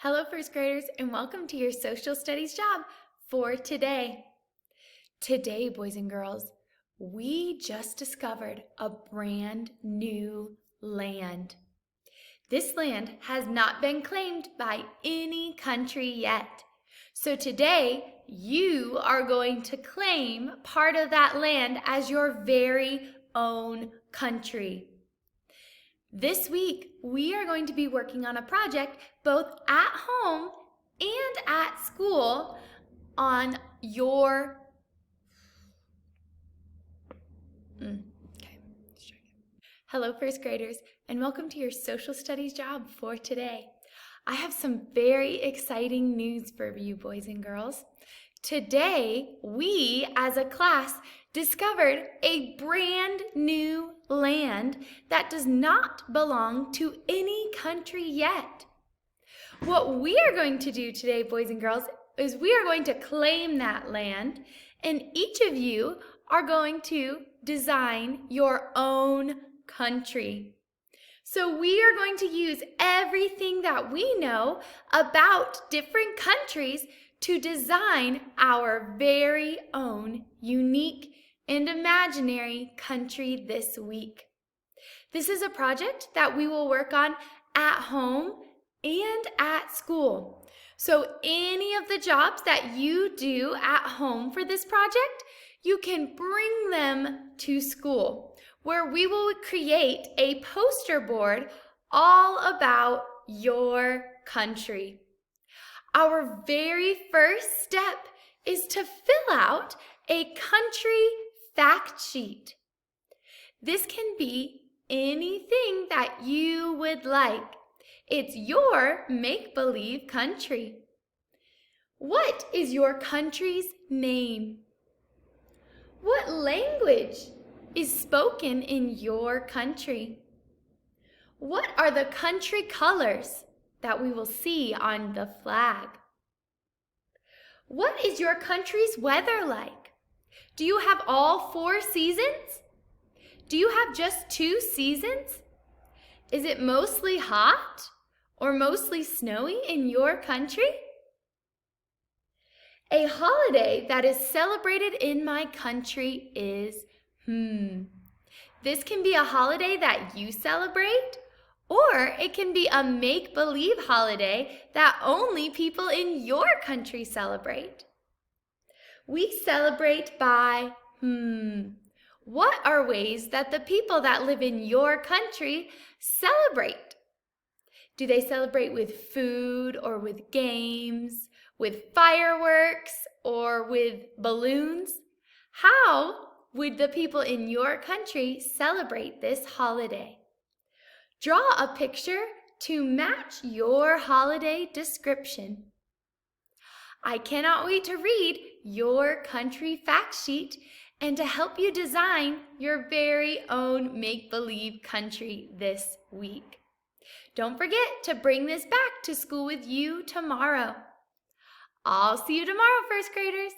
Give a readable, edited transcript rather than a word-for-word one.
Hello, first graders, and welcome to your social studies job for today. Today, boys and girls, we just discovered a brand new land. This land has not been claimed by any country yet. So today, you are going to claim part of that land as your very own country. This week, we are going to be working on a project both at home and at school on your... Hello, first graders, and welcome to your social studies job for today. I have some very exciting news for you, boys and girls. Today, we as a class discovered a brand new land that does not belong to any country yet. What we are going to do today, boys and girls, is we are going to claim that land, and each of you are going to design your own country. So we are going to use everything that we know about different countries to design our very own unique and imaginary country this week. This is a project that we will work on at home and at school. So any of the jobs that you do at home for this project, you can bring them to school, where we will create a poster board all about your country. Our very first step is to fill out a country fact sheet. This can be anything that you would like. It's your make-believe country. What is your country's name? What language is spoken in your country? What are the country colors that we will see on the flag? What is your country's weather like? Do you have all 4 seasons? Do you have just 2 seasons? Is it mostly hot or mostly snowy in your country? A holiday that is celebrated in my country is, This can be a holiday that you celebrate, or it can be a make-believe holiday that only people in your country celebrate. We celebrate by, What are ways that the people that live in your country celebrate? Do they celebrate with food or with games, with fireworks or with balloons? How would the people in your country celebrate this holiday? Draw a picture to match your holiday description. I cannot wait to read your country fact sheet and to help you design your very own make-believe country this week. Don't forget to bring this back to school with you tomorrow. I'll see you tomorrow, first graders.